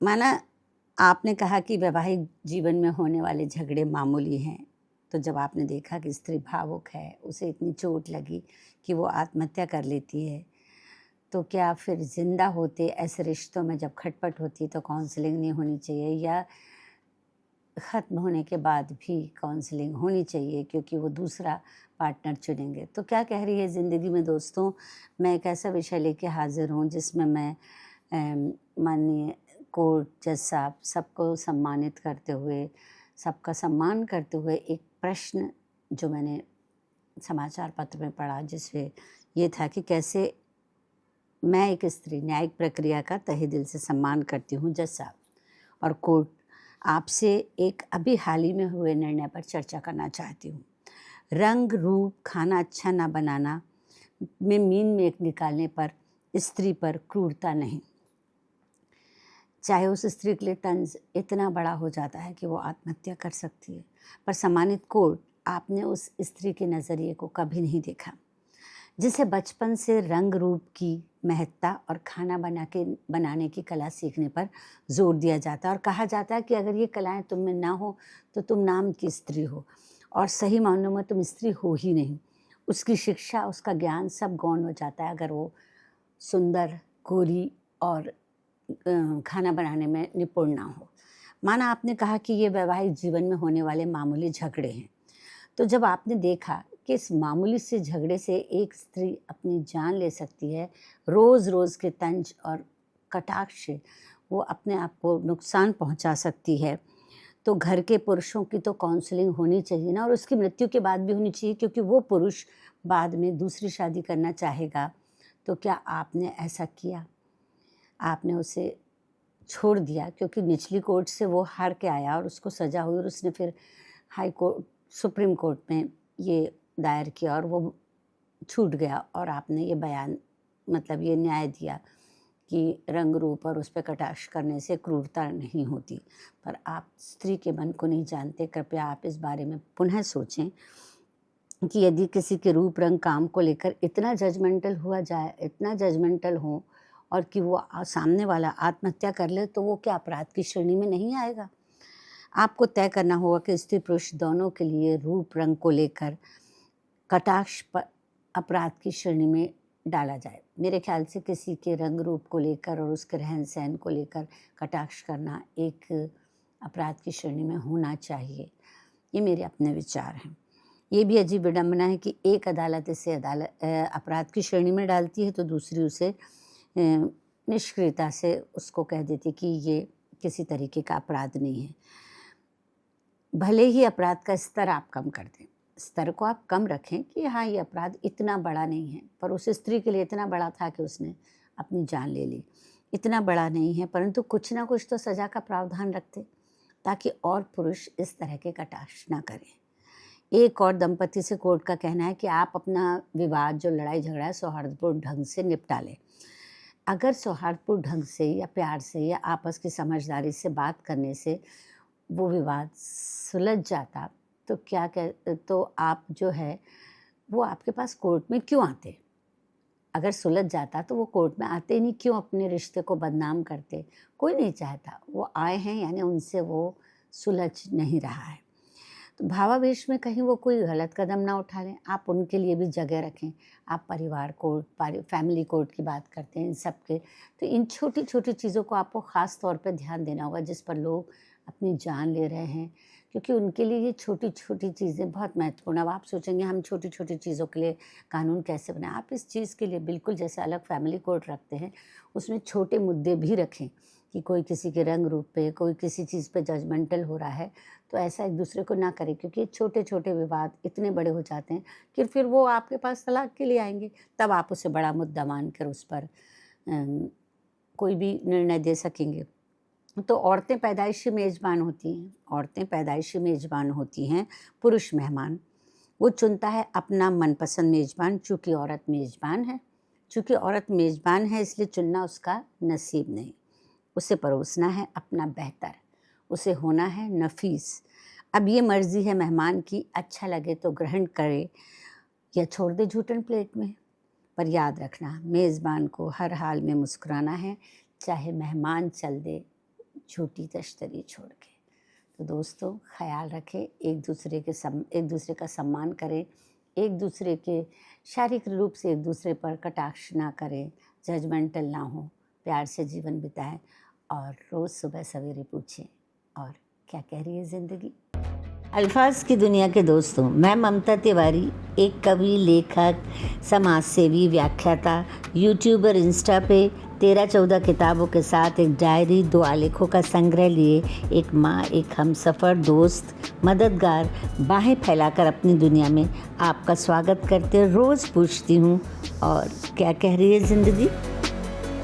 माना आपने कहा कि वैवाहिक जीवन में होने वाले झगड़े मामूली हैं, तो जब आपने देखा कि स्त्री भावुक है, उसे इतनी चोट लगी कि वो आत्महत्या कर लेती है, तो क्या फिर ज़िंदा होते ऐसे रिश्तों में जब खटपट होती तो काउंसलिंग नहीं होनी चाहिए, या ख़त्म होने के बाद भी काउंसलिंग होनी चाहिए क्योंकि वो दूसरा पार्टनर चुनेंगे? तो क्या कह रही है ज़िंदगी में दोस्तों, मैं एक ऐसा विषय लेके हाज़िर हूँ जिसमें मैं माननीय कोर्ट जज साहब सबको सम्मानित करते हुए, सबका सम्मान करते हुए एक प्रश्न जो मैंने समाचार पत्र में पढ़ा, जिसमें ये था कि कैसे मैं एक स्त्री न्यायिक प्रक्रिया का तहे दिल से सम्मान करती हूँ जज साहब, और कोर्ट आपसे एक अभी हाल ही में हुए निर्णय पर चर्चा करना चाहती हूँ। रंग रूप खाना अच्छा ना बनाना में मीन में एक निकालने पर स्त्री पर क्रूरता नहीं, चाहे उस स्त्री के लिए तंज इतना बड़ा हो जाता है कि वो आत्महत्या कर सकती है, पर सम्मानित कोर्ट आपने उस स्त्री के नज़रिए को कभी नहीं देखा, जिसे बचपन से रंग रूप की महत्ता और खाना बनाने की कला सीखने पर जोर दिया जाता है और कहा जाता है कि अगर ये कलाएं तुम में ना हो तो तुम नाम की स्त्री हो, और सही मायनों में तुम स्त्री हो ही नहीं। उसकी शिक्षा, उसका ज्ञान सब गौण हो जाता है अगर वो सुंदर, गोरी और खाना बनाने में निपुण ना हो। माना आपने कहा कि ये वैवाहिक जीवन में होने वाले मामूली झगड़े हैं, तो जब आपने देखा कि इस मामूली से झगड़े से एक स्त्री अपनी जान ले सकती है, रोज़ रोज़ के तंज और कटाक्ष से वो अपने आप को नुकसान पहुंचा सकती है, तो घर के पुरुषों की तो काउंसलिंग होनी चाहिए ना, और उसकी मृत्यु के बाद भी होनी चाहिए, क्योंकि वो पुरुष बाद में दूसरी शादी करना चाहेगा। तो क्या आपने ऐसा किया? आपने उसे छोड़ दिया क्योंकि निचली कोर्ट से वो हार के आया और उसको सज़ा हुई, और उसने फिर हाई कोर्ट, सुप्रीम कोर्ट में ये दायर किया और वो छूट गया, और आपने ये बयान, मतलब ये न्याय दिया कि रंग रूप और उस पर कटाक्ष करने से क्रूरता नहीं होती। पर आप स्त्री के मन को नहीं जानते। कृपया आप इस बारे में पुनः सोचें कि यदि किसी के रूप रंग काम को लेकर इतना जजमेंटल हुआ जाए, इतना जजमेंटल हो, और कि वो सामने वाला आत्महत्या कर ले, तो वो क्या अपराध की श्रेणी में नहीं आएगा? आपको तय करना होगा कि स्त्री पुरुष दोनों के लिए रूप रंग को लेकर कटाक्ष पर अपराध की श्रेणी में डाला जाए। मेरे ख्याल से किसी के रंग रूप को लेकर और उसके रहन सहन को लेकर कटाक्ष करना एक अपराध की श्रेणी में होना चाहिए। ये मेरे अपने विचार हैं। ये भी अजीब विडंबना है कि एक अदालत इसे अपराध की श्रेणी में डालती है, तो दूसरी उसे निष्क्रियता से उसको कह देती कि ये किसी तरीके का अपराध नहीं है। भले ही अपराध का स्तर आप कम कर दें, स्तर को आप कम रखें कि हाँ, ये अपराध इतना बड़ा नहीं है, पर उस स्त्री के लिए इतना बड़ा था कि उसने अपनी जान ले ली। इतना बड़ा नहीं है, परंतु कुछ ना कुछ तो सज़ा का प्रावधान रखते, ताकि और पुरुष इस तरह के कटाक्ष ना करें। एक और दंपति से कोर्ट का कहना है कि आप अपना विवाद, जो लड़ाई झगड़ा है, सौहार्दपूर्ण ढंग से निपटा लें। अगर सौहार्दपूर्ण ढंग से या प्यार से या आपस की समझदारी से बात करने से वो विवाद सुलझ जाता, तो तो आप जो है वो आपके पास कोर्ट में क्यों आते? अगर सुलझ जाता तो वो कोर्ट में आते ही नहीं, क्यों अपने रिश्ते को बदनाम करते? कोई नहीं चाहता। वो आए हैं यानी उनसे वो सुलझ नहीं रहा है। तो भावावेश में कहीं वो कोई गलत कदम ना उठा लें, आप उनके लिए भी जगह रखें। आप परिवार कोर्ट, फैमिली कोर्ट की बात करते हैं इन सब के, तो इन छोटी छोटी चीज़ों को आपको ख़ास तौर पे ध्यान देना होगा, जिस पर लोग अपनी जान ले रहे हैं, क्योंकि उनके लिए ये छोटी छोटी चीज़ें बहुत महत्वपूर्ण। अब आप सोचेंगे हम छोटी छोटी चीज़ों के लिए कानून कैसे बनाएं? आप इस चीज़ के लिए बिल्कुल जैसे अलग फैमिली कोर्ट रखते हैं, उसमें छोटे मुद्दे भी रखें कि कोई किसी के रंग रूप पे, कोई किसी चीज़ पे जजमेंटल हो रहा है, तो ऐसा एक दूसरे को ना करें, क्योंकि छोटे छोटे विवाद इतने बड़े हो जाते हैं कि फिर वो आपके पास तलाक के लिए आएंगे। तब आप उसे बड़ा मुद्दा मानकर उस पर कोई भी निर्णय दे सकेंगे। तो औरतें पैदाइशी मेज़बान होती हैं, औरतें पैदाइशी मेज़बान होती हैं, पुरुष मेहमान। वो चुनता है अपना मनपसंद मेज़बान, चूँकि औरत मेज़बान है। चूँकि औरत मेज़बान है इसलिए चुनना उसका नसीब नहीं। उसे परोसना है अपना बेहतर, उसे होना है नफीस। अब ये मर्ज़ी है मेहमान की, अच्छा लगे तो ग्रहण करे या छोड़ दे झूठन प्लेट में। पर याद रखना, मेज़बान को हर हाल में मुस्कुराना है, चाहे मेहमान चल दे झूठी तश्तरी छोड़ के। तो दोस्तों, ख्याल रखें, एक दूसरे का सम्मान करें, एक दूसरे के शारीरिक रूप से एक दूसरे पर कटाक्ष ना करें, जजमेंटल ना हो, प्यार से जीवन बिताएं और रोज़ सुबह सवेरे पूछें और क्या कह रही है ज़िंदगी। अल्फाज की दुनिया के दोस्तों, मैं ममता तिवारी, एक कवि, लेखक, समाज सेवी, व्याख्याता, यूट्यूबर, इंस्टा पे 13-14 किताबों के साथ एक डायरी, 2 आलेखों का संग्रह लिए एक माँ, एक हमसफ़र, दोस्त, मददगार, बाहें फैलाकर अपनी दुनिया में आपका स्वागत करते रोज़ पूछती हूँ और क्या कह रही है ज़िंदगी।